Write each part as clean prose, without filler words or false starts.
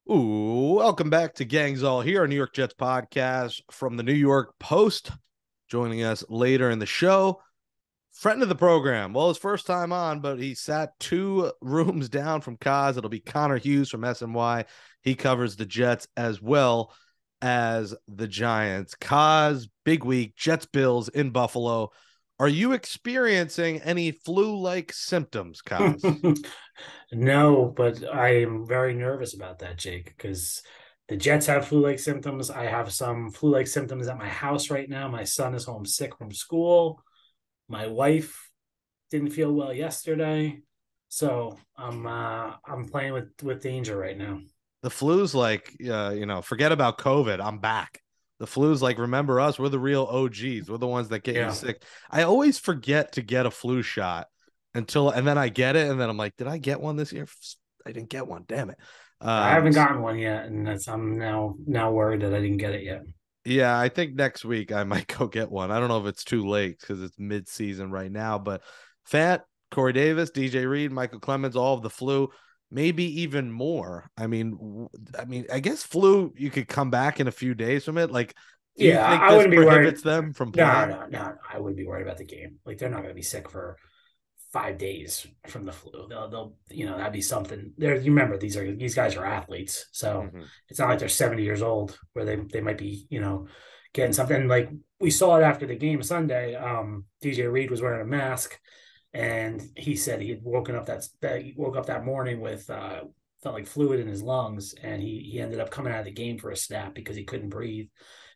Ooh, welcome back to Gangs All Here, a New York Jets podcast from the New York Post. Joining us later in the show, friend of the program. Well, his first time on, but he sat two rooms down from Kaz. It'll be Connor Hughes from SNY. He covers the Jets as well as the Giants. Kaz, big week, Jets Bills in Buffalo. Are you experiencing any flu-like symptoms, Kaz? No, but I am very nervous about that, Jake, because the Jets have flu-like symptoms. I have some flu-like symptoms at my house right now. My son is home sick from school. My wife didn't feel well yesterday. So I'm playing with danger right now. The flu's like, forget about COVID. I'm back. The flu's like, remember us? We're the real OGs. We're the ones that get you Yeah. sick. I always forget to get a flu shot and then I get it, and then I'm like, did I get one this year? I didn't get one. Damn it. I Um, haven't gotten one yet, and I'm now worried that I didn't get it yet. yeah, I think next week I might go get one. I don't know if it's too late because it's mid-season right now, but Fat, Corey Davis, DJ Reed, Michael Clemens, all of the flu, maybe even more. I guess flu you could come back in a few days from it. Like, do you Yeah, think I this wouldn't be worried. prohibits them from No, playing? no, no. I wouldn't be worried about the game. Like they're not going to be sick for 5 days from the flu. That'd be something. There, you remember these guys are athletes, so Mm-hmm. it's not like they're 70 years old where they might be getting something. Like we saw it after the game Sunday. DJ Reed was wearing a mask, and he said he had that he woke up that morning with felt like fluid in his lungs, and he ended up coming out of the game for a snap because he couldn't breathe.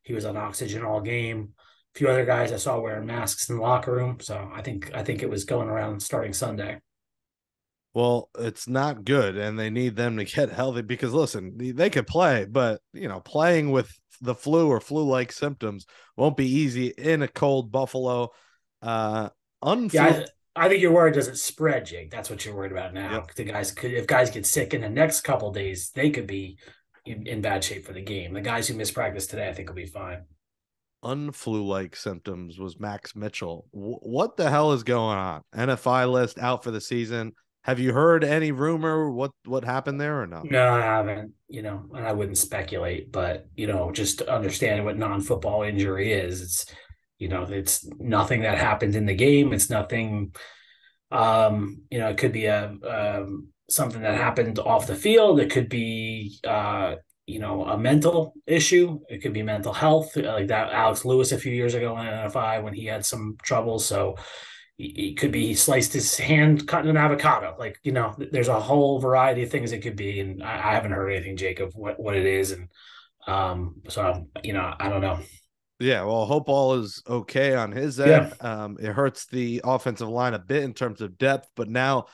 He was on oxygen all game. A few other guys I saw wearing masks in the locker room. So I think it was going around starting Sunday. Well, it's not good, and they need them to get healthy because listen, they could play, but playing with the flu or flu-like symptoms won't be easy in a cold Buffalo. Uh, Yeah, unflu. I think you're worried does it spread, Jake? That's what you're worried about now. Yep. The guys could, if guys get sick in the next couple of days, they could be in bad shape for the game. The guys who missed practice today, I think, will be fine. Unflu-like symptoms was Max Mitchell. What the hell is going on? NFI list out for the season. Have you heard any rumor what happened there or no? No, I haven't. And I wouldn't speculate, but just understanding what non-football injury is, it's nothing that happened in the game. It's nothing. It could be a something that happened off the field. It could be a mental issue. It could be mental health, like that Alex Lewis a few years ago in NFI when he had some trouble. So it could be he sliced his hand cutting an avocado. Like there's a whole variety of things it could be, and I haven't heard anything, Jacob, what it is, and so I don't know. Yeah, well, hope all is okay on his Yeah, end. It hurts the offensive line a bit in terms of depth, but now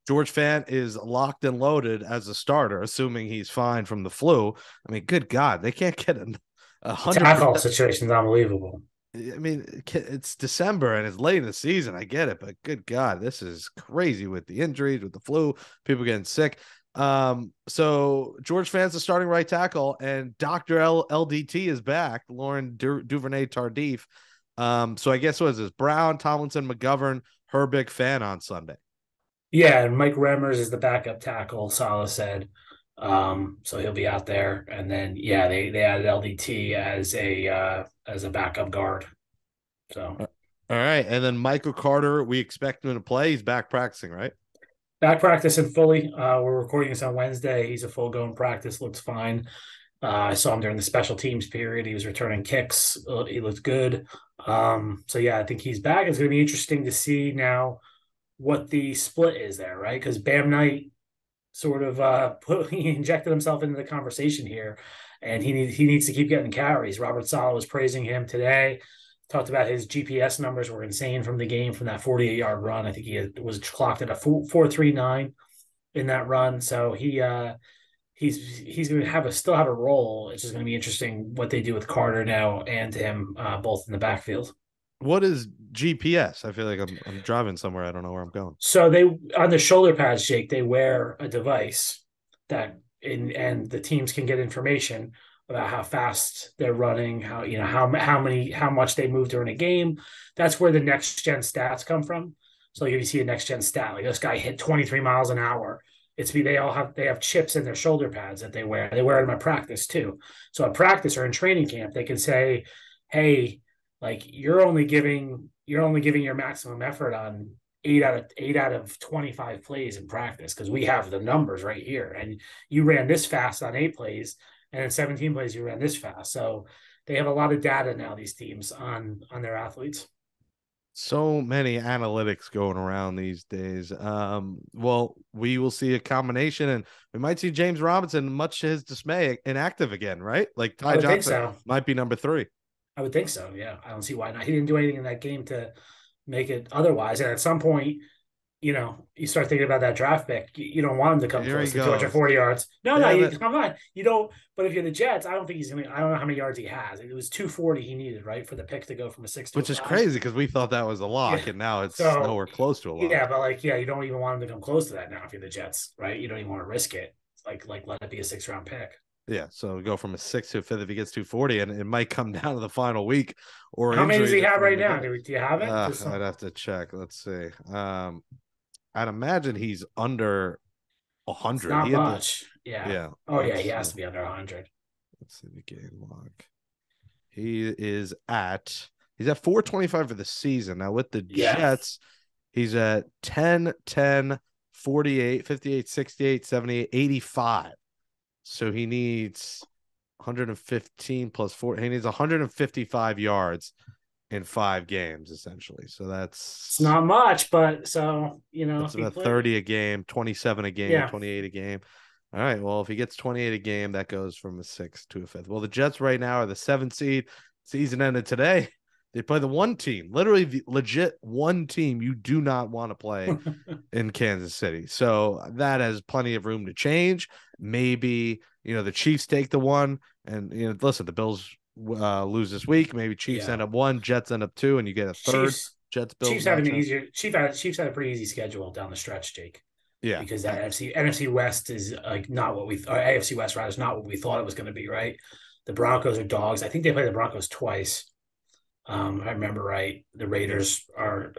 George Fant is locked and loaded as a starter, assuming he's fine from the flu. I mean, good God, they can't get a the tackle 100%. situation is unbelievable. I mean, it's December and it's late in the season. I get it, but good God, this is crazy with the injuries, with the flu, people getting sick. So George Fant's the starting right tackle, and Dr. LDT is back, Lauren Duvernay Tardif. So I guess what is this? Brown, Tomlinson, McGovern, Herbig, Fan on Sunday. Yeah, and Mike Remmers is the backup tackle, Salah said. So he'll be out there. And then they added LDT as a backup guard. So All right, and then Michael Carter, we expect him to play. He's back practicing, right? back practicing fully. We're recording this on Wednesday. He's a full going practice, looks fine. I saw him during the special teams period. He was returning kicks. He looked good. So yeah, I think he's back. It's going to be interesting to see now what the split is there, right? Because Bam Knight sort of he injected himself into the conversation here, and he needs to keep getting carries. Robert Saleh was praising him today. Talked about his GPS numbers were insane from the game from that 48-yard run. I think was clocked at a 4.39 in that run. So he's going to still have a role. It's just going to be interesting what they do with Carter now and him both in the backfield. What is GPS? I feel like I'm driving somewhere. I don't know where I'm going. So they on the shoulder pads, Jake, they wear a device and the teams can get information about how fast they're running, how much they move during a game. That's where the next gen stats come from. So like if you see a next gen stat, like this guy hit 23 miles an hour, they have chips in their shoulder pads that they wear. They wear them at practice too. So at practice or in training camp, they can say, "Hey, like you're only giving your maximum effort on 8 out of 25 plays in practice because we have the numbers right here, and you ran this fast on 8 plays, and in 17 plays you ran this fast." So they have a lot of data now. These teams on their athletes. So many analytics going around these days. Well, we will see a combination, and we might see James Robinson, much to his dismay, inactive again, right? Like I Ty would think Johnson so. might be number 3. I would think so. Yeah, I don't see why not. He didn't do anything in that game to make it otherwise. And at some point, you start thinking about that draft pick. You don't want him to come Here he close to 240 goes. yards. No, no, Yeah, you that come on. You don't. But if you're the Jets, I don't think he's gonna. I don't know how many yards he has. It was 240 he needed, right, for the pick to go from a 6 to a which is 5. crazy because we thought that was a Yeah. lock, and now it's So nowhere close to a yeah, lock. but like yeah, you don't even want him to come close to that now if you're the Jets, right? You don't even want to risk it. Like let it be a 6 round pick. Yeah, so go from a 6 to a 5th if he gets 240, and it might come down to the final week or How many does he injuries have for him right to now? get it. Do you have it? I'd have to check. Let's see. I'd imagine he's under It's 100. He not had the much. Yeah. yeah. Oh yeah, he has to be under 100. Let's see the game log. He's at 425 for the season. Now with the Yeah. Jets, he's at 10, 10, 48, 58, 68, 78, 85. So he needs 115 plus 4. He needs 155 yards in 5 games, essentially. So It's that's not much, but so that's if he about play, 30 a game, 27 a game, yeah. 28 a game. All right. Well, if he gets 28 a game, that goes from a 6th to a 5th. Well, the Jets right now are the 7th seed. Season ended today. They play the one team, literally the legit one team you do not want to play in Kansas City. So that has plenty of room to change. Maybe, the Chiefs take the one, and, listen, the Bills lose this week. Maybe Chiefs Yeah. end up 1, Jets end up 2, and you get a third Chiefs Jets Bills Chiefs having an matchup. easier Chiefs had a pretty easy schedule down the stretch, Jake. Yeah. Because that NFC West is like not what we or AFC West rather is not what we thought it was going to be, right? The Broncos are dogs. I think they play the Broncos twice. I remember right. The Raiders are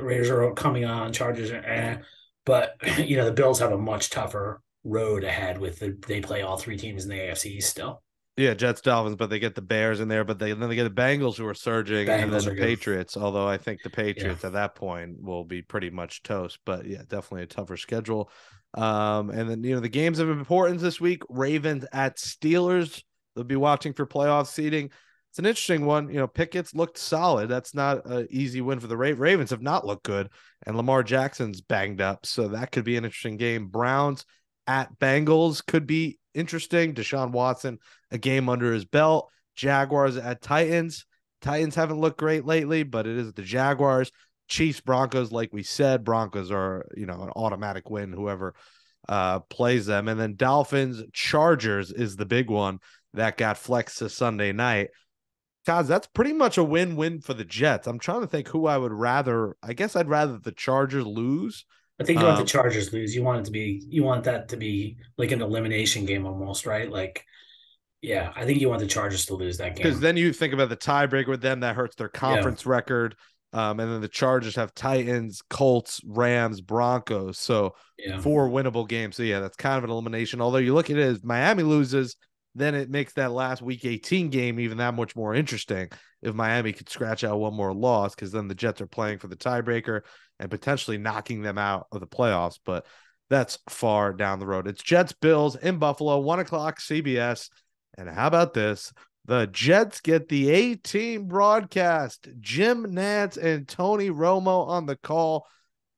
coming on. Chargers are, but the Bills have a much tougher road ahead they play all 3 teams in the AFC East still. Yeah, Jets, Dolphins, but they get the Bears in there, but then they get the Bengals who are surging, and then Bengals the are good. Patriots. Although I think the Yeah. Patriots at that point will be pretty much toast. But yeah, definitely a tougher schedule. And then the games of importance this week: Ravens at Steelers. They'll be watching for playoff seeding. It's an interesting one. Pickett's looked solid. That's not an easy win for the Ravens. Have not looked good, and Lamar Jackson's banged up, so that could be an interesting game. Browns at Bengals could be interesting. Deshaun Watson, a game under his belt. Jaguars at Titans. Titans haven't looked great lately, but it is the Jaguars. Chiefs, Broncos, like we said, Broncos are, an automatic win, whoever plays them. And then Dolphins, Chargers is the big one that got flexed to Sunday night. Guys, that's pretty much a win-win for the Jets. I'm trying to think who I would rather. I guess I'd rather the Chargers lose. I think you want the Chargers lose. You want that to be like an elimination game almost, right? Like, yeah, I think you want the Chargers to lose that Because game. then you think about the tiebreaker with them, that hurts their conference record. And then the Chargers have Titans, Colts, Rams, Broncos. So 4 winnable games. So yeah, that's kind of an elimination. Although you look at it as Miami loses, then it makes that last week 18 game even that much more interesting if Miami could scratch out one more loss, because then the Jets are playing for the tiebreaker and potentially knocking them out of the playoffs. But that's far down the road. It's Jets Bills in Buffalo, 1:00 CBS. And how about this? The Jets get the A-team broadcast. Jim Nantz and Tony Romo on the call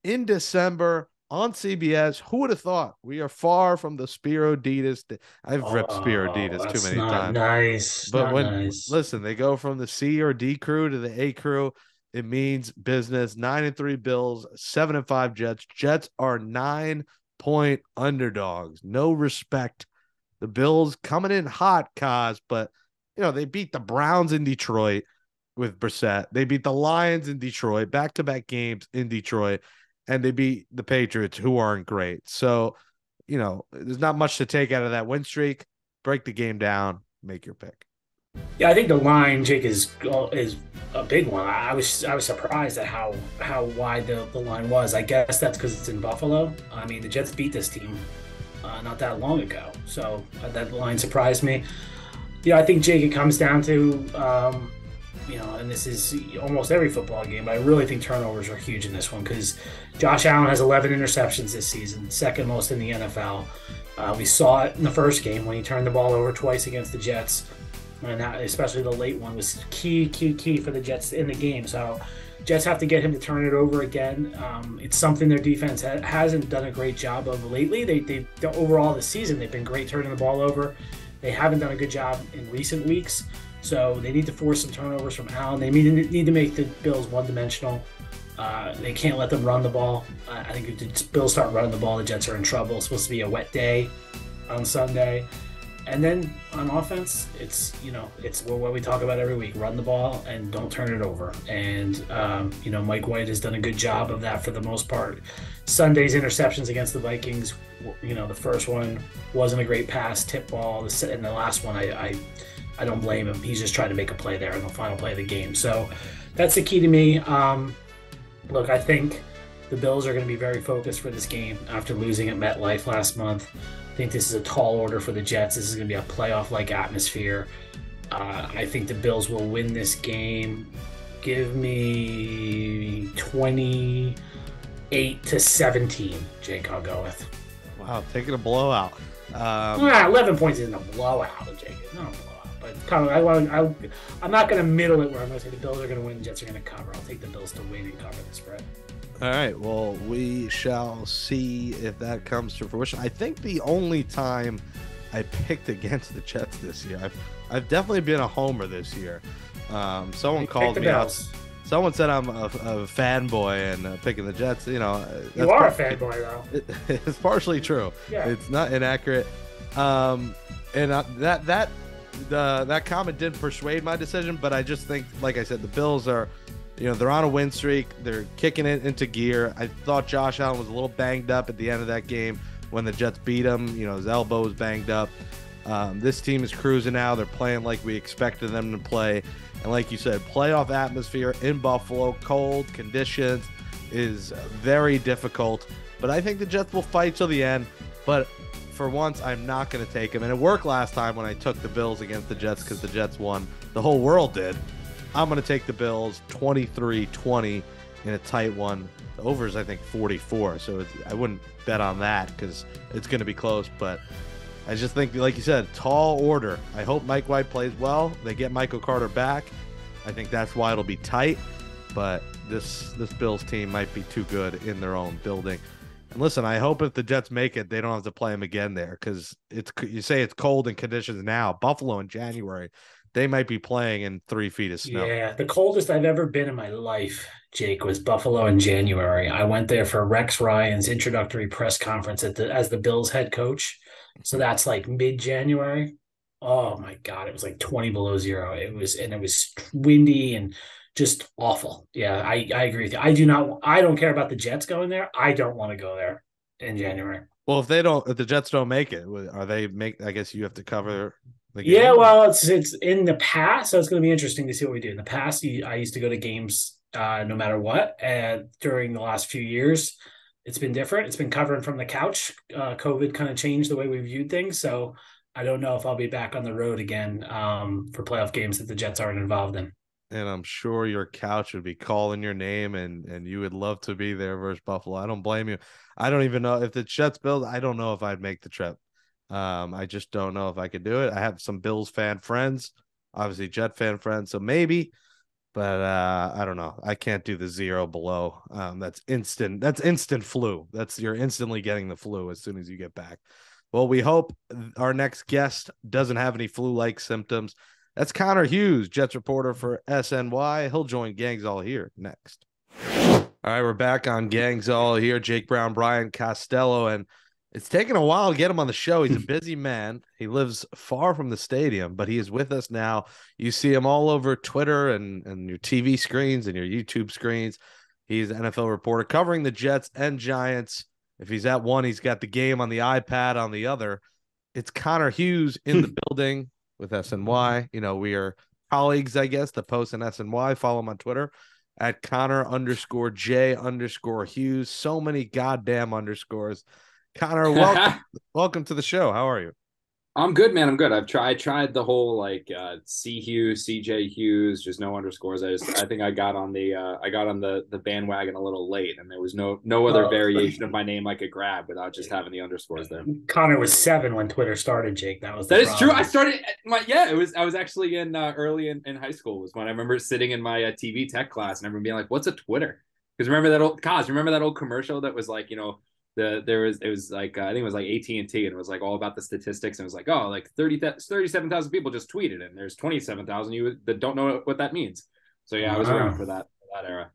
in December on CBS. Who would have thought? We are far from the Spiro Adidas. I've ripped Spiro Oh, Adidas too that's many not times. nice. But Not when, nice. listen, they go from the C or D crew to the A crew, it means business. 9-3 Bills, 7-5 Jets. Jets are 9-point underdogs. No respect. The Bills coming in hot, Kaz, but they beat the Browns in Detroit with Brissett. They beat the Lions in Detroit, back-to-back games in Detroit, and they beat the Patriots, who aren't great. So, there's not much to take out of that win streak. Break the game down, make your pick. Yeah, I think the line, Jake, is a big one. I was surprised at how wide the line was. I guess that's because it's in Buffalo. I mean, the Jets beat this team not that long ago. So that line surprised me. I think, Jake, it comes down to, and this is almost every football game, but I really think turnovers are huge in this one because Josh Allen has 11 interceptions this season, second most in the NFL. We saw it in the first game when he turned the ball over twice against the Jets, and that, especially the late one, was key for the Jets in the game. So Jets have to get him to turn it over again. It's something their defense hasn't done a great job of lately. They overall this season they've been great turning the ball over. They haven't done a good job in recent weeks, so they need to force some turnovers from Allen. They need to make the Bills one-dimensional. They can't let them run the ball. I think if the Bills start running the ball, the Jets are in trouble. It's supposed to be a wet day on Sunday. And then on offense, it's what we talk about every week: run the ball and don't turn it over. And Mike White has done a good job of that for the most part. Sunday's interceptions against the Vikings, the first one wasn't a great pass, tip ball, and the last one, I don't blame him. He's just trying to make a play there in the final play of the game. So that's the key to me. Look, I think the Bills are going to be very focused for this game after losing at MetLife last month. I think this is a tall order for the Jets. This is going to be a playoff-like atmosphere. I think the Bills will win this game. Give me 28-17, Jake, I'll go with. Wow, taking a blowout. 11 points isn't a blowout, Jake. It's not a blowout. But I'm not going to middle it where I'm going to say the Bills are going to win, the Jets are going to cover. I'll take the Bills to win and cover the spread. All right, well, we shall see if that comes to fruition. I think the only time I picked against the Jets this year, I've definitely been a homer this year. Someone called me out. Someone said I'm a fanboy and picking the Jets. You are a fanboy, though. It's partially true. Yeah. It's not inaccurate. And that comment didn't persuade my decision, but I just think, like I said, the Bills are. They're on a win streak. They're kicking it into gear. I thought Josh Allen was a little banged up at the end of that game when the Jets beat him. His elbow was banged up. This team is cruising now. They're playing like we expected them to play. And like you said, playoff atmosphere in Buffalo, cold conditions is very difficult. But I think the Jets will fight till the end. But for once, I'm not going to take them. And it worked last time when I took the Bills against the Jets because the Jets won. The whole world did. I'm going to take the Bills 23-20 in a tight one. The over is, I think, 44. So I wouldn't bet on that because it's going to be close. But I just think, like you said, tall order. I hope Mike White plays well. They get Michael Carter back. I think that's why it'll be tight. But this Bills team might be too good in their own building. And listen, I hope if the Jets make it, they don't have to play them again there because you say it's cold in conditions now. Buffalo in January. They might be playing in 3 feet of snow. Yeah, the coldest I've ever been in my life, Jake, was Buffalo in January. I went there for Rex Ryan's introductory press conference as the Bills head coach. So that's like mid-January. Oh my God, it was like 20 below zero. It was windy and just awful. Yeah, I agree with you. I don't care about the Jets going there. I don't want to go there in January. Well, if the Jets don't make it, I guess you have to cover. Yeah, well, it's in the past, so it's going to be interesting to see what we do. In the past, I used to go to games no matter what, and during the last few years, it's been different. It's been covering from the couch. COVID kind of changed the way we viewed things, so I don't know if I'll be back on the road again for playoff games that the Jets aren't involved in. And I'm sure your couch would be calling your name, and you would love to be there versus Buffalo. I don't blame you. I don't even know if the Jets Bills. I don't know if I'd make the trip. I just don't know if I could do it. I have some Bills fan friends, obviously Jet fan friends, so maybe, but I don't know. I can't do the 0 below. That's instant flu. You're instantly getting the flu as soon as you get back. Well, we hope our next guest doesn't have any flu-like symptoms. That's Connor Hughes, Jets reporter for SNY. He'll join Gangs All Here next. All right, we're back on Gangs All Here. Jake Brown, Brian Costello, and it's taken a while to get him on the show. He's a busy man. He lives far from the stadium, but he is with us now. You see him all over Twitter and your TV screens and your YouTube screens. He's an NFL reporter covering the Jets and Giants. If he's at one, he's got the game on the iPad on the other. It's Connor Hughes in the building with SNY. We are colleagues, I guess, the post in SNY. Follow him on Twitter at Connor_J_Hughes. So many goddamn underscores. Connor, welcome to the show. How are you? I'm good, man. I'm good. I tried the whole like C Hughes, CJ Hughes, just no underscores. I think I got on the bandwagon a little late, and there was no other Well, variation of my name I could grab without just having the underscores there. Connor was 7 when Twitter started, Jake. That was the That is true. I problem. started I was actually in early in high school was when I remember sitting in my TV tech class and everyone being like, "What's a Twitter?" Because remember that old commercial that was like, it was like I think it was like AT&T, and it was like all about the statistics, and it was like, oh, like 37,000 people just tweeted, and there's 27,000 you that don't know what that means. So yeah, I was around Wow. for that era.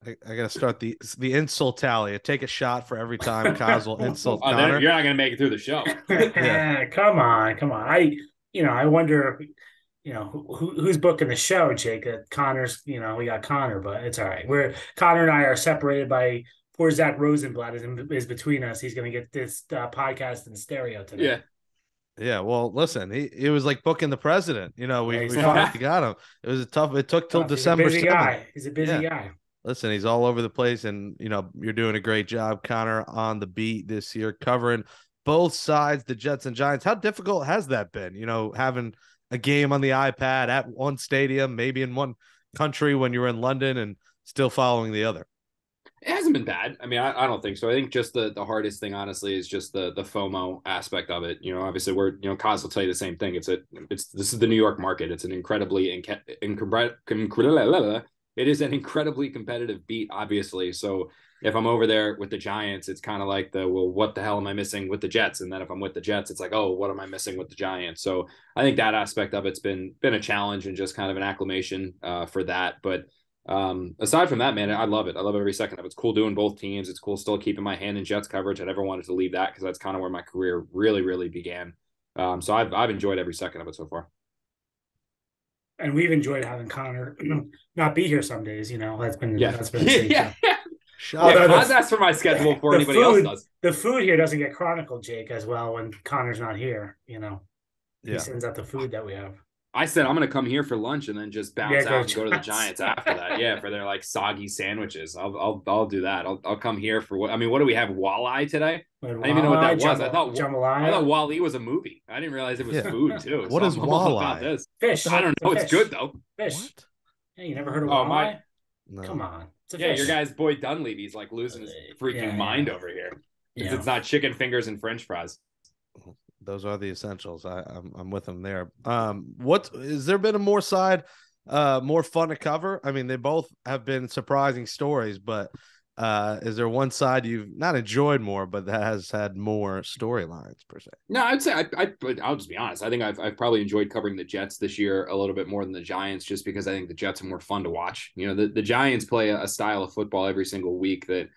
I gotta start the insult tally. I take a shot for every time Cosell insult Oh, then Connor. you're not gonna make it through the show. Yeah. Come on, come on. I wonder, who's booking the show, Jake. Connor's, we got Connor, but it's all right. Connor and I are separated by poor Zach Rosenblatt is between us. He's going to get this podcast in stereo today. Yeah. Yeah, well, listen, it was like booking the president. Yeah, We he's finally tough. got him. It took till Tough. He's a December busy 7th. guy. He's a busy Yeah. guy. Listen, he's all over the place, and you're doing a great job, Connor, on the beat this year, covering both sides, the Jets and Giants. How difficult has that been? Having a game on the iPad at one stadium, maybe in one country when you're in London, and still following the other. It hasn't been bad. I mean, I don't think so. I think just the hardest thing, honestly, is just the FOMO aspect of it. Obviously, Kaz will tell you the same thing. This is the New York market. It's an it is an incredibly competitive beat, obviously. So if I'm over there with the Giants, it's kind of like well, what the hell am I missing with the Jets? And then if I'm with the Jets, it's like, oh, what am I missing with the Giants? So I think that aspect of it's been a challenge and just kind of an acclimation for that. But aside from that, man, I love it. I love every second of it. It's cool doing both teams. It's cool still keeping my hand in Jets coverage. I never wanted to leave that because that's kind of where my career really, really began. So I've enjoyed every second of it so far. And we've enjoyed having Connor not be here some days. That's been Yeah, that's been a treat. yeah. Although I've asked for my schedule before anybody else does. The food here doesn't get chronicled, Jake, as well when Connor's not here. He Yeah. sends out the food that we have. I said I'm gonna come here for lunch and then just bounce out and go to the Giants. Giants after that. Yeah, for their like soggy sandwiches. I'll do that. I'll come here for what? I mean, what do we have? Walleye today? I didn't even know what that was. I thought Wall-E was a movie. I didn't realize it was food too. What is walleye? This. Fish. I don't know. It's good though. Fish. What? Yeah, you never heard of walleye? No. Come on. It's a Yeah, fish. your guy's Boy Dunleavy's like losing his freaking mind over here. Yeah. It's not chicken fingers and French fries. Those are the essentials. I'm with them there. What has there been a more fun to cover? I mean, they both have been surprising stories, but is there one side you've not enjoyed more, but that has had more storylines per se? No, I'd say I'll just be honest. I think I've probably enjoyed covering the Jets this year a little bit more than the Giants, just because I think the Jets are more fun to watch. The Giants play a style of football every single week that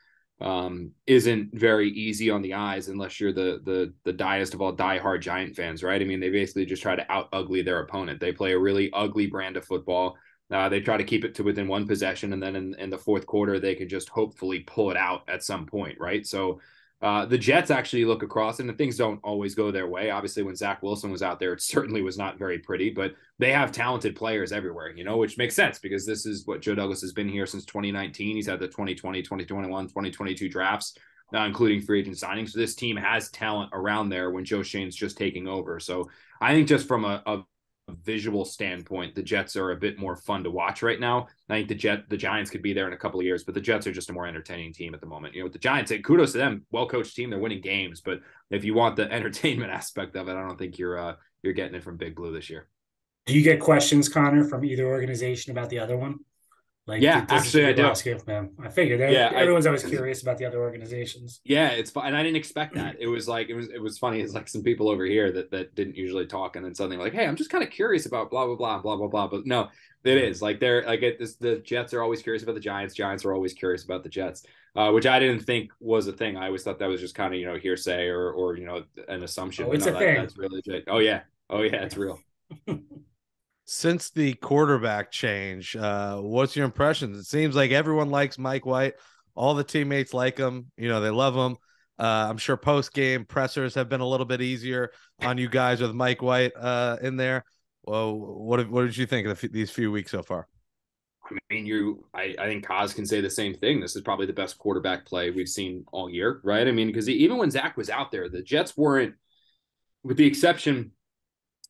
isn't very easy on the eyes unless you're the diest of all diehard Giant fans, right? I mean, they basically just try to out ugly their opponent. They play a really ugly brand of football. They try to keep it to within one possession, and then in the fourth quarter, they can just hopefully pull it out at some point, right? So the Jets actually look across, and things don't always go their way. Obviously, when Zach Wilson was out there, it certainly was not very pretty, but they have talented players everywhere, which makes sense because this is what Joe Douglas has been here since 2019. He's had the 2020, 2021, 2022 drafts, including free agent signings. So this team has talent around there when Joe Shane's just taking over. So I think just from a visual standpoint, the Jets are a bit more fun to watch right now. I think the Giants could be there in a couple of years, but the Jets are just a more entertaining team at the moment. With the Giants, kudos to them, well-coached team, they're winning games, but if you want the entertainment aspect of it, I don't think you're getting it from Big Blue this year. Do you get questions, Connor, from either organization about the other one? Yeah, actually, I do. I figured everyone's always curious about the other organizations. Yeah, it's fun, and I didn't expect that. It was funny. It's like some people over here that didn't usually talk, and then suddenly like, hey, I'm just kind of curious about blah blah blah blah blah blah. But no, it is like the Jets are always curious about the Giants. Giants are always curious about the Jets, which I didn't think was a thing. I always thought that was just kind of hearsay or an assumption. Oh, it's a thing. That's really legit. Oh yeah, it's real. Since the quarterback change, what's your impressions? It seems like everyone likes Mike White. All the teammates like him. They love him. I'm sure post-game pressers have been a little bit easier on you guys with Mike White in there. Well, what did you think of these few weeks so far? I mean, I think Kaz can say the same thing. This is probably the best quarterback play we've seen all year, right? I mean, because even when Zach was out there, the Jets weren't, with the exception,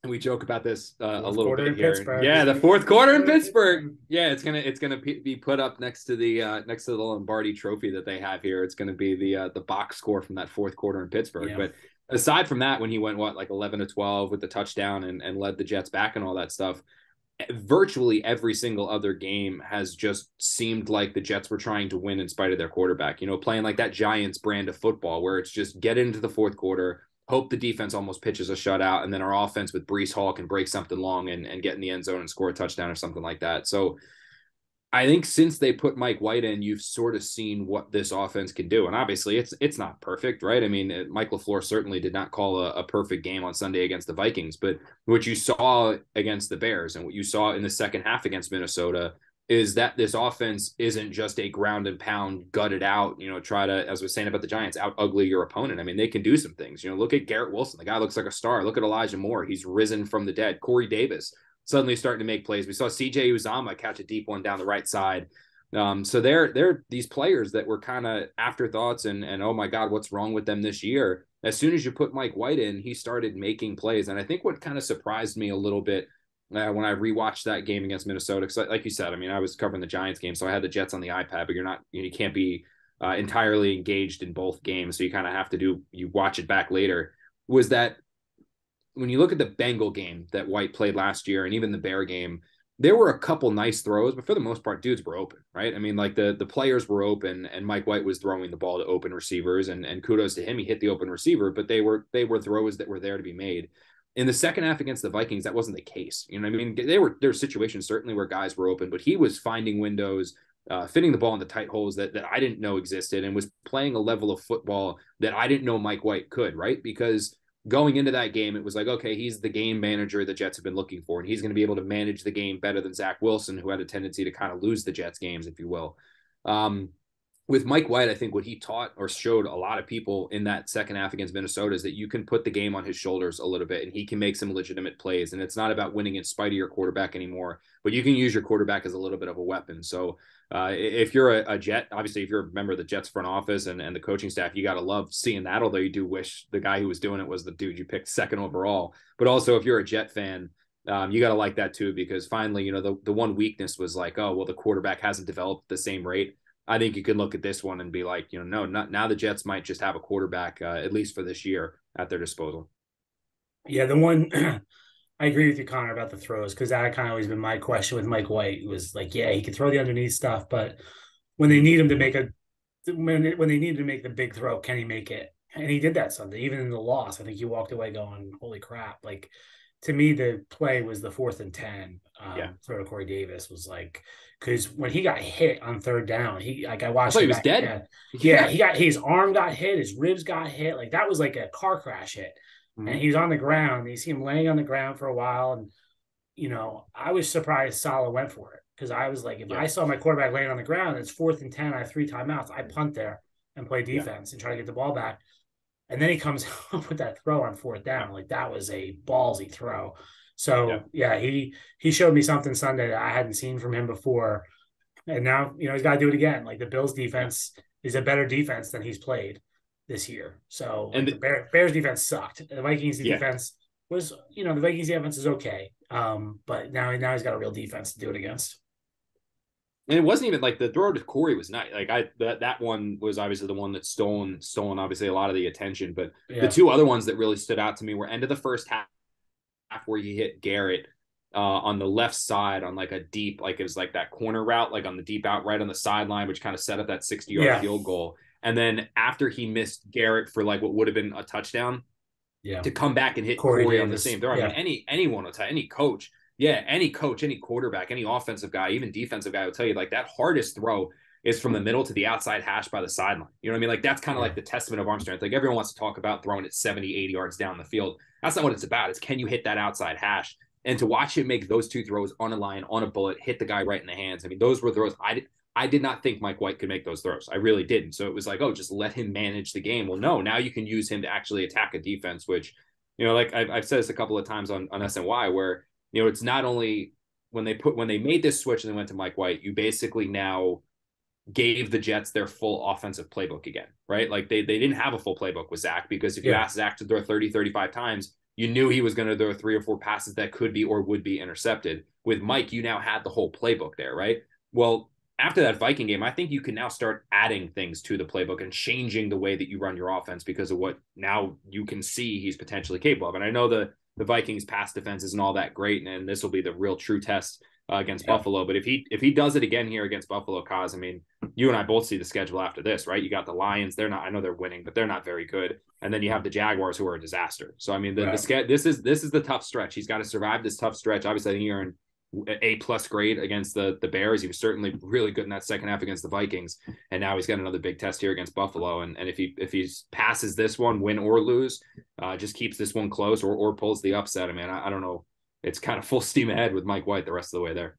and we joke about this a little bit here. Yeah, the fourth quarter in Pittsburgh. Yeah, it's gonna be put up next to the Lombardi Trophy that they have here. It's gonna be the box score from that fourth quarter in Pittsburgh. Yeah. But aside from that, when he went like 11-12 with the touchdown and led the Jets back and all that stuff, virtually every single other game has just seemed like the Jets were trying to win in spite of their quarterback. Playing like that Giants brand of football where it's just get into the fourth quarter, hope the defense almost pitches a shutout, and then our offense with Breece Hall can break something long and get in the end zone and score a touchdown or something like that. So I think since they put Mike White in, you've sort of seen what this offense can do. And obviously it's not perfect, right? I mean, Mike LaFleur certainly did not call a perfect game on Sunday against the Vikings, but what you saw against the Bears and what you saw in the second half against Minnesota is that this offense isn't just a ground and pound, gut it out, try to, as I was saying about the Giants, out ugly your opponent. I mean, they can do some things. Look at Garrett Wilson. The guy looks like a star. Look at Elijah Moore. He's risen from the dead. Corey Davis suddenly starting to make plays. We saw CJ Uzama catch a deep one down the right side. So they're these players that were kind of afterthoughts and oh my God, what's wrong with them this year? As soon as you put Mike White in, he started making plays. And I think what kind of surprised me a little bit when I rewatched that game against Minnesota, because like you said, I mean, I was covering the Giants game, so I had the Jets on the iPad, but you can't be entirely engaged in both games. So you kind of have to you watch it back later, was that when you look at the Bengal game that White played last year and even the Bear game, there were a couple nice throws, but for the most part, dudes were open, right? I mean, like the players were open and Mike White was throwing the ball to open receivers and kudos to him. He hit the open receiver, but they were throws that were there to be made. In the second half against the Vikings, that wasn't the case. I mean, there were situations certainly where guys were open, but he was finding windows, fitting the ball into tight holes that I didn't know existed and was playing a level of football that I didn't know Mike White could, right? Because going into that game, it was like, okay, he's the game manager the Jets have been looking for, and he's going to be able to manage the game better than Zach Wilson, who had a tendency to kind of lose the Jets games, if you will. With Mike White, I think what he taught or showed a lot of people in that second half against Minnesota is that you can put the game on his shoulders a little bit and he can make some legitimate plays. And it's not about winning in spite of your quarterback anymore, but you can use your quarterback as a little bit of a weapon. So if you're a Jet, obviously, if you're a member of the Jets front office and the coaching staff, you got to love seeing that. Although you do wish the guy who was doing it was the dude you picked second overall. But also if you're a Jet fan, you got to like that too, because finally, the one weakness was like, oh, well, the quarterback hasn't developed at the same rate. I think you could look at this one and be like, no, not now. The Jets might just have a quarterback, at least for this year, at their disposal. Yeah, the one I agree with you, Connor, about the throws, because that kind of always been my question with Mike White. It was like, yeah, he can throw the underneath stuff, but when they need him to make when they need to make the big throw, can he make it? And he did that Sunday, even in the loss. I think he walked away going, "Holy crap!" Like, to me, the play was the 4th and 10. Throw to Corey Davis was like, because when he got hit on third down, I watched. He was dead. Yeah, his arm got hit, his ribs got hit. Like that was like a car crash hit, and he was on the ground. You see him laying on the ground for a while, and I was surprised Saleh went for it, because I was like, if I saw my quarterback laying on the ground, it's 4th and 10, I have 3 timeouts, I punt there and play defense and try to get the ball back. And then he comes up with that throw on 4th down. Like that was a ballsy throw. So he showed me something Sunday that I hadn't seen from him before. And now, he's got to do it again. Like the Bills defense is a better defense than he's played this year. So and the Bears defense sucked. The Vikings defense was, the Vikings defense is okay. But now he's got a real defense to do it against. And it wasn't even like the throw to Corey was nice. Like that one was obviously the one that stolen obviously a lot of the attention. But the two other ones that really stood out to me were end of the first half where he hit Garrett on the left side on like a deep, like it was like that corner route, like on the deep out right on the sideline, which kind of set up that 60-yard field goal. And then after he missed Garrett for like what would have been a touchdown, to come back and hit Corey on the same throw. I mean, anyone will tell, any coach. Yeah, any coach, any quarterback, any offensive guy, even defensive guy will tell you like that hardest throw is from the middle to the outside hash by the sideline. You know what I mean? Like that's kind of like the testament of arm strength. Like everyone wants to talk about throwing it 70, 80 yards down the field. That's not what it's about. It's can you hit that outside hash? And to watch him make those two throws on a line, on a bullet, hit the guy right in the hands. I mean, those were throws. I did not think Mike White could make those throws. I really didn't. So it was like, oh, just let him manage the game. Well, no, now you can use him to actually attack a defense, which, like I've said this a couple of times on SNY where, it's not only when they made this switch and they went to Mike White, you basically now gave the Jets their full offensive playbook again, right? Like they didn't have a full playbook with Zach, because if you asked Zach to throw 30, 35 times, you knew he was going to throw 3 or 4 passes that could be or would be intercepted. With Mike, you now had the whole playbook there, right? Well, after that Viking game, I think you can now start adding things to the playbook and changing the way that you run your offense because of what now you can see he's potentially capable of. And I know the Vikings pass defense isn't all that great, and this will be the real true test against Buffalo. But if he does it again here against Buffalo, Kaz, I mean, you and I both see the schedule after this, right? You got the Lions. They're not, I know they're winning, but they're not very good. And then you have the Jaguars, who are a disaster. So, I mean, this is the tough stretch. He's got to survive this tough stretch. Obviously, I think you're in A+ grade against the Bears. He was certainly really good in that second half against the Vikings. And now he's got another big test here against Buffalo. And if he passes this one, win or lose, just keeps this one close or pulls the upset, I mean, I don't know. It's kind of full steam ahead with Mike White the rest of the way there.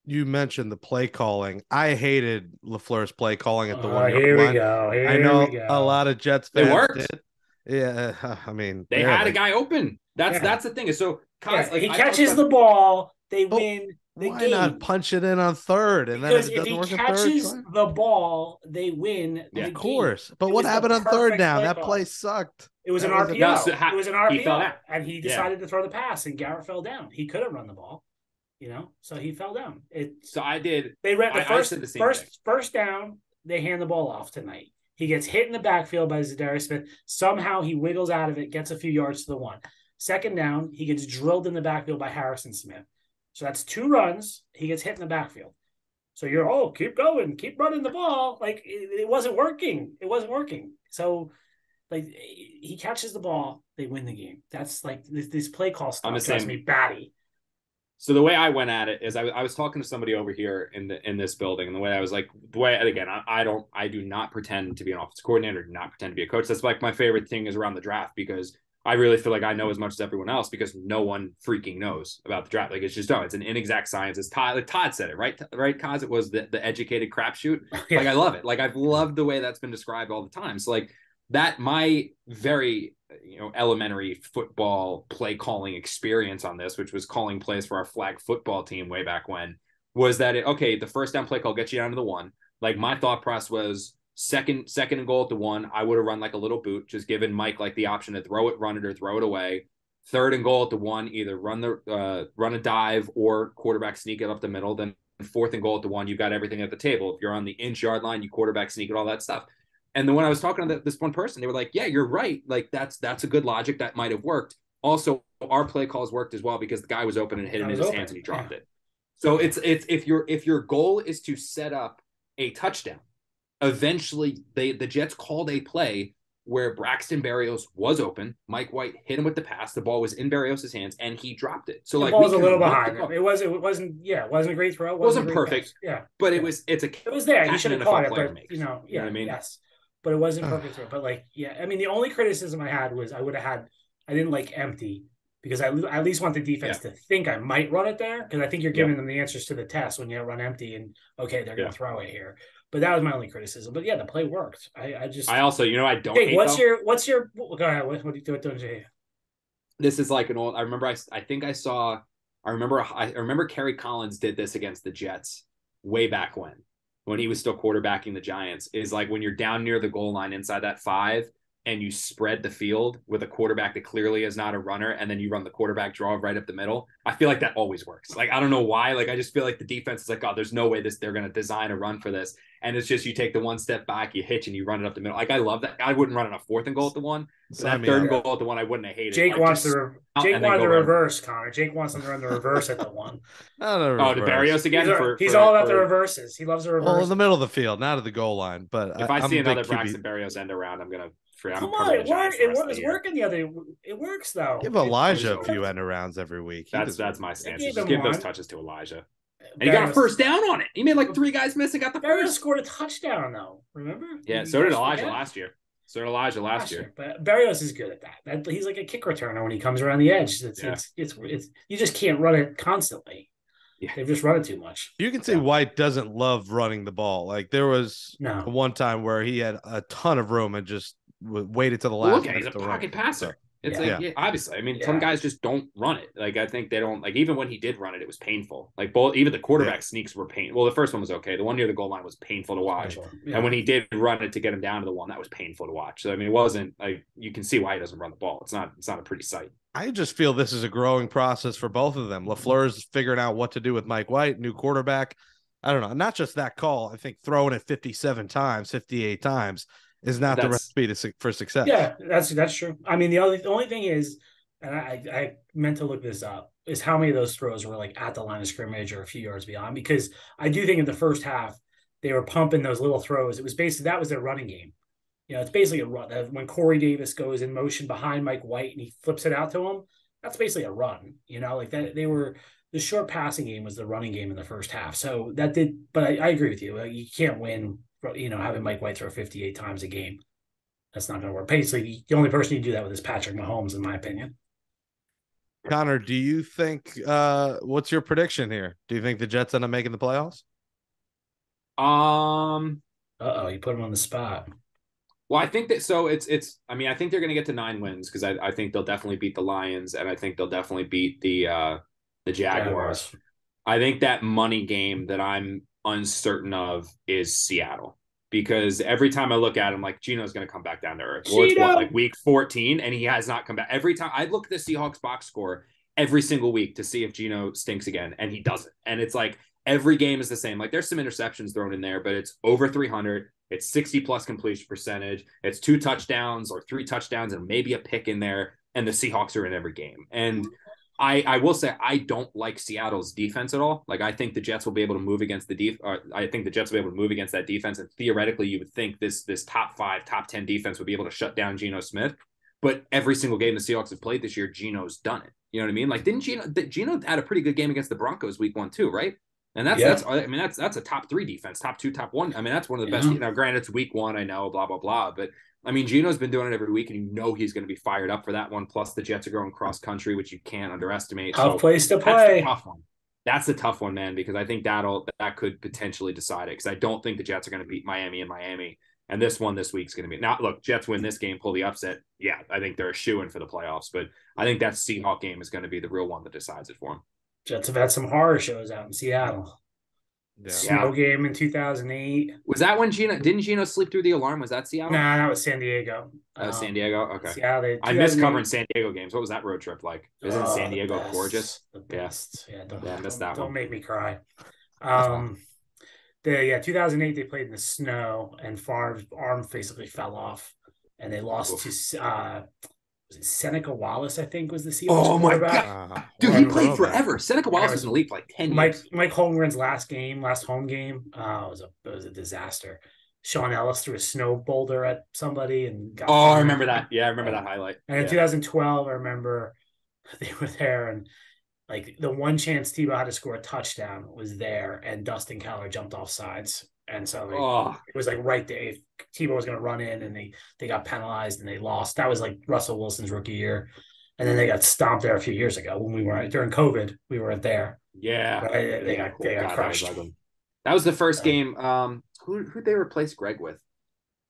You mentioned the play calling. I hated LaFleur's play calling at the 1 Here line. we go. I know a lot of Jets fans it worked. did. Yeah, I mean, they had a guy open. That's the thing. So he catches the ball, they win the why game. Not punch it in on third? And because then if he catches the ball, they win. Of course. But what happened on third down? That play sucked. It was an RPO. It was an RPO, and he decided to throw the pass, and Garrett fell down. He could have run the ball, so he fell down. So I did. They ran the first down. They hand the ball off tonight. He gets hit in the backfield by Zadarius Smith. Somehow he wiggles out of it, gets a few yards to the 1. Second down, he gets drilled in the backfield by Harrison Smith. So that's 2 runs. He gets hit in the backfield. So you're, keep going, keep running the ball. Like it wasn't working. It wasn't working. So he catches the ball, they win the game. That's like this play call stuff drives me batty. So the way I went at it is I was talking to somebody over here in this building, and the way I was like, I do not pretend to be an offensive coordinator, do not pretend to be a coach. That's like my favorite thing is around the draft, because I really feel like I know as much as everyone else, because no one freaking knows about the draft. Like it's just it's an inexact science. As Todd said it, right, Kaz? It was the educated crapshoot. Yeah. Like I love it. Like I've loved the way that's been described all the time. So like that, my very elementary football play calling experience on this, which was calling plays for our flag football team way back when, was that the first down play call gets you down to the 1. Like my thought process was second and goal at the 1, I would have run like a little boot, just giving Mike like the option to throw it, run it, or throw it away. Third and goal at the 1, either run a dive or quarterback sneak it up the middle. Then fourth and goal at the 1, you've got everything at the table. If you're on the inch-yard line, you quarterback sneak it, all that stuff. And then when I was talking to this one person, they were like, yeah, you're right. Like that's a good logic. That might have worked. Also, our play calls worked as well because the guy was open and hit it in his hands and he dropped it. So it's if your goal is to set up a touchdown, eventually the Jets called a play where Braxton Berrios was open. Mike White hit him with the pass. The ball was in Berrios' hands and he dropped it. So the ball was a little behind him. It wasn't a great throw. It wasn't perfect. But it was there. He should have caught it, but you know what I mean? Yes. But it wasn't perfect throw. But I mean, the only criticism I had was I didn't like empty, because I at least want the defense to think I might run it there, because I think you're giving them the answers to the test when you run empty and they're going to throw it here. But that was my only criticism. But the play worked. I also I don't. Hey, what's your go ahead? What do you do? This is like an old. I remember. I remember Kerry Collins did this against the Jets way back when he was still quarterbacking the Giants. Is like when you're down near the goal line inside that 5 and you spread the field with a quarterback that clearly is not a runner, and then you run the quarterback draw right up the middle. I feel like that always works. Like, I don't know why. Like, I just feel like the defense is like, oh, there's no way they're going to design a run for this. And it's just, you take the one step back, you hitch, and you run it up the middle. Like, I love that. I wouldn't run on a 4th and goal at the 1. But that 3rd and goal at the 1, I wouldn't have hated. Jake wants the reverse, Connor. Jake wants them to run the reverse at the 1. Oh, to Berrios again? He's all about the reverses. He loves the reverse. Well, in the middle of the field, not at the goal line. But if I see another Braxton Berrios end around, I'm going to Come on, it was working the other. It works though. Give Elijah a few end arounds every week. That's my stance. Just give those touches to Elijah. And he got a first down on it. He made like 3 guys miss and got the first. Scored a touchdown though. Remember? Yeah. So did Elijah last year. But Berrios is good at that. He's like a kick returner when he comes around the edge. It's you just can't run it constantly. Yeah. They've just run it too much. You can see White doesn't love running the ball. Like there was one time where he had a ton of room and just waited to the last minute. He's a pocket passer. It's obviously, I mean, some Yeah. guys just don't run it. Like, I think they don't, like, even when he did run it, it was painful. Like, even the quarterback sneaks were painful. Well, the first one was okay. The one near the goal line was painful to watch. And when he did run it to get him down to the one, that was painful to watch. So, I mean, it wasn't like, you can see why he doesn't run the ball. It's not a pretty sight. I just feel this is a growing process for both of them. LaFleur's figuring out what to do with Mike White, new quarterback. I don't know. Not just that call. I think throwing it 57 times, 58 times is not the recipe for success. Yeah, that's true. I mean, the only thing is, and I meant to look this up, is how many of those throws were like at the line of scrimmage or a few yards beyond. Because I do think in the first half they were pumping those little throws. It was basically that was their running game. It's basically a run. When Corey Davis goes in motion behind Mike White and he flips it out to him, that's basically a run. Like that. The short passing game was the running game in the first half. So that did, but I agree with you. You can't win, having Mike White throw 58 times a game. That's not going to work. Basically, the only person you do that with is Patrick Mahomes, in my opinion. Connor, do you think, what's your prediction here? Do you think the Jets end up making the playoffs? You put him on the spot. Well, I think that, so I mean, I think they're going to get to 9 wins because I think they'll definitely beat the Lions and I think they'll definitely beat the Jaguars. I think that money game that I'm uncertain of is Seattle, because every time I look at him, like, Geno's going to come back down to earth. Well, it's like week 14 and he has not come back. Every time I look at the Seahawks box score every single week to see if Geno stinks again, and he doesn't. And it's like every game is the same. Like, there's some interceptions thrown in there, but it's over 300. It's 60 plus completion percentage. It's 2 touchdowns or 3 touchdowns and maybe a pick in there. And the Seahawks are in every game. And I will say, I don't like Seattle's defense at all. Like, I think the Jets will be able to move against I think the Jets will be able to move against that defense. And theoretically, you would think this top 5, top 10 defense would be able to shut down Geno Smith. But every single game the Seahawks have played this year, Geno's done it. You know what I mean? Like, didn't Geno had a pretty good game against the Broncos week 1 too, right? And that's a top 3 defense, top 2, top 1. I mean, that's one of the best. Now, granted, it's week 1, I know, blah, blah, blah. But I mean, Geno's been doing it every week, and he's going to be fired up for that one. Plus, the Jets are going cross country, which you can't underestimate. Tough place to play. That's the tough one. That's the tough one, man, because I think that could potentially decide it. Because I don't think the Jets are going to beat Miami in Miami. And this week's going to be now. Look, Jets win this game, pull the upset. Yeah, I think they're a shoo-in for the playoffs. But I think that Seahawks game is going to be the real one that decides it for them. Jets have had some horror shows out in Seattle. Snow game in 2008. Was that when didn't Geno sleep through the alarm? Was that Seattle? Nah, that was San Diego. San Diego? Okay. Seattle, I miss covering San Diego games. What was that road trip like? Isn't San Diego gorgeous? The best. Yeah, I missed that one. Don't make me cry. 2008, they played in the snow, and Favre's arm basically fell off, and they lost to was it Seneca Wallace, I think, was the Seahawks quarterback. Oh, my God. Dude, he played forever. Seneca Wallace was in the league for like 10 years. Mike Holmgren's last home game, it was a disaster. Sean Ellis threw a snow boulder at somebody and got I remember that. Yeah, I remember that highlight. And in 2012, I remember they were there, and like the one chance Tebow had to score a touchdown was there, and Dustin Keller jumped off sides. And so it was like right there. If Tebow was going to run in, and they got penalized and they lost. That was like Russell Wilson's rookie year. And then they got stomped there a few years ago when we were during COVID. We weren't there. Yeah. They got crushed. That was the first game. Who'd they replace Greg with?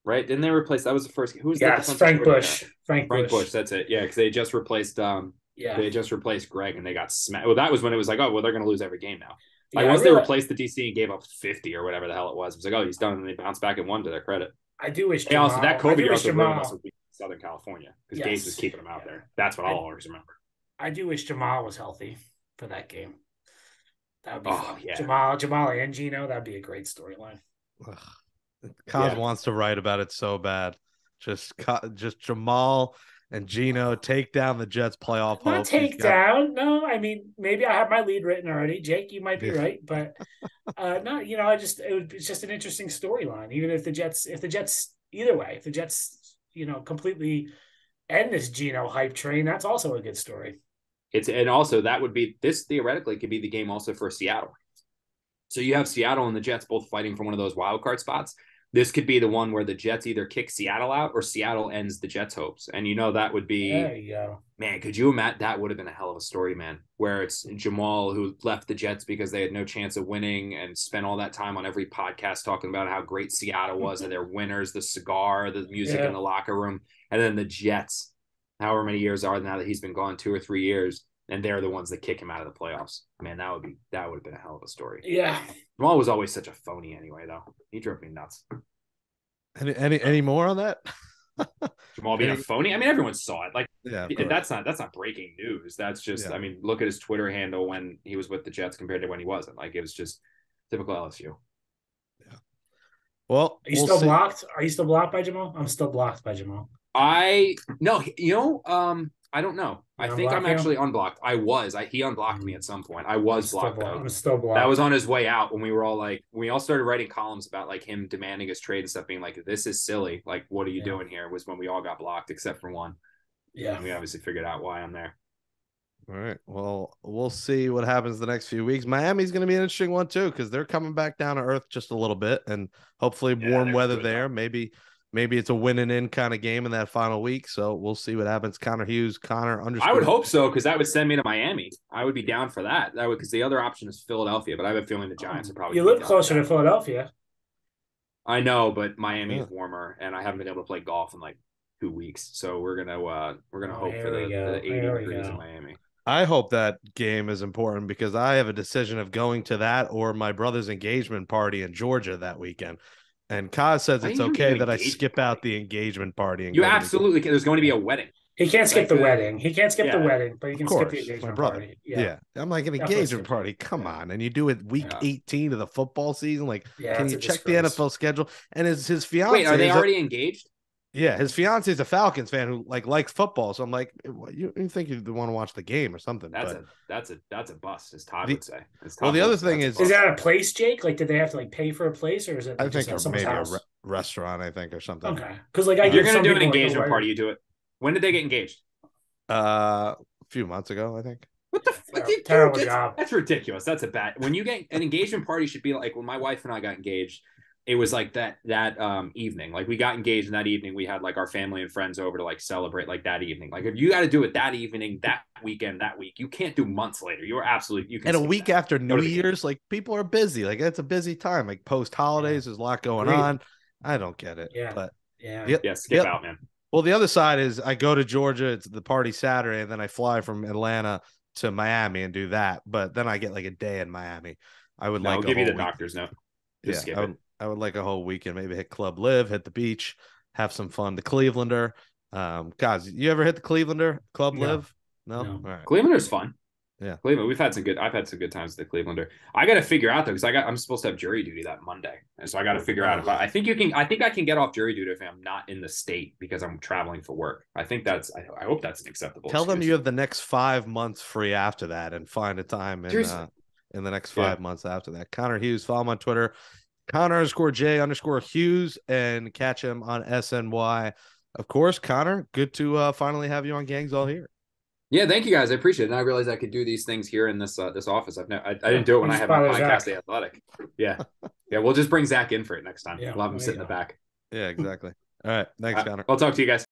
Right? Didn't they replace? That was the first. Who was that? Frank Bush. Frank Bush. That's it. Yeah, because they just replaced. They just replaced Greg, and they got smacked. Well, that was when it was like, they're going to lose every game now. Like, once they replaced the DC and gave up 50 or whatever the hell it was like, he's done, and they bounced back and won, to their credit. I do wish Jamal, also that COVID year also ruined us with Southern California because Gage was keeping them out there. That's what I'll always remember. I do wish Jamal was healthy for that game. That would be fun. Yeah. Jamal and Geno, that'd be a great storyline. Kaz wants to write about it so bad. Just Jamal and Geno take down the Jets playoff Not take down. No, I mean, maybe I have my lead written already. Jake, you might be right, but no, it's just an interesting storyline. Even if the Jets either way, if the Jets, completely end this Geno hype train, that's also a good story. And also that would be, this theoretically could be the game also for Seattle. So you have Seattle and the Jets both fighting for one of those wild card spots. This could be the one where the Jets either kick Seattle out or Seattle ends the Jets' hopes. And that would be, there you go. Man, could you imagine? That would have been a hell of a story, man, where it's Jamal who left the Jets because they had no chance of winning and spent all that time on every podcast talking about how great Seattle was and their winners, the cigar, the music in the locker room. And then the Jets however many years are now that he's been gone, 2 or 3 years, and they're the ones that kick him out of the playoffs. Man, that would have been a hell of a story. Yeah. Jamal was always such a phony anyway, though. He drove me nuts. Any more on that? Jamal being a phony? I mean, everyone saw it. Like, yeah, that's not breaking news. That's just, I mean, look at his Twitter handle when he was with the Jets compared to when he wasn't. Like, it was just typical LSU. Yeah. Well, are you still blocked? Are you still blocked by Jamal? I'm still blocked by Jamal. No, I don't know. I think I'm actually unblocked. He unblocked me at some point. I was blocked. I'm still blocked. That was on his way out when we all started writing columns about like him demanding his trade and stuff, being like, this is silly. Like, what are you doing here? Was when we all got blocked except for one. Yeah. And we obviously figured out why I'm there. All right. Well, we'll see what happens the next few weeks. Miami's going to be an interesting one too, because they're coming back down to earth just a little bit, and hopefully warm weather there. Maybe it's a win and in kind of game in that final week. So we'll see what happens. Connor Hughes, Connor _ I would hope so, because that would send me to Miami. I would be down for that. That would, because the other option is Philadelphia, but I have a feeling the Giants are probably. You live closer to Philadelphia. I know, but Miami is warmer, and I haven't been able to play golf in like 2 weeks. So we're gonna hope for the 80 degrees in Miami. I hope that game is important because I have a decision of going to that or my brother's engagement party in Georgia that weekend. And Kaz says it's okay that I skip out the engagement party. And you absolutely can. There's going to be a wedding. He can't skip the wedding. He can't skip the wedding, but he can skip the engagement party. Yeah. I'm like, an engagement party. Come on. And you do it week 18 of the football season. Like, can you check the NFL schedule? And his fiance. Wait, are they already engaged? Yeah, his fiance is a Falcons fan who likes football. So I'm like, you think you want to watch the game or something? That's a bust, as Todd would say. Well, the other thing is that a place, Jake? Like, did they have to pay for a place, or is it? I think maybe a restaurant. I think or something. Okay, because if you're gonna do an engagement party, you do it. When did they get engaged? A few months ago, I think. What the fuck? Terrible job. That's ridiculous. That's a bad. When you get an engagement party, should be like when my wife and I got engaged. It was like that evening. Like, we got engaged, and that evening we had like our family and friends over to like celebrate like that evening. Like, if you got to do it that evening, that weekend, that week, you can't do months later. You can. And a week after New Year's, like, people are busy. Like, it's a busy time. Like, post holidays, there's a lot going on. I don't get it. Yeah. But skip out, man. Well, the other side is I go to Georgia. It's the party Saturday, and then I fly from Atlanta to Miami and do that. But then I get like a day in Miami. I'll give you the doctor's note. Just skip it. I would like a whole weekend, maybe hit Club Live, hit the beach, have some fun. The Clevelander. Guys, you ever hit the Clevelander? Club Live? No? All right. Clevelander's fun. Yeah. Cleveland. I've had some good times at the Clevelander. I got to figure out though, because I'm supposed to have jury duty that Monday. And so I got to figure out I think I can get off jury duty if I'm not in the state because I'm traveling for work. I hope that's an acceptable Tell excuse. them you have the next 5 months free after that and find a time in the next 5 months after that. Connor Hughes, follow him on Twitter. Connor_J_Hughes, and catch him on SNY. Of course, Connor, good to finally have you on Gangs All Here. Yeah, thank you guys. I appreciate it. And I realized I could do these things here in this office. I didn't do it when I had my podcast, The Athletic. Yeah. Yeah, we'll just bring Zach in for it next time. Yeah, we'll have him sit in the back. Yeah, exactly. All right. Thanks, Connor. I'll talk to you guys.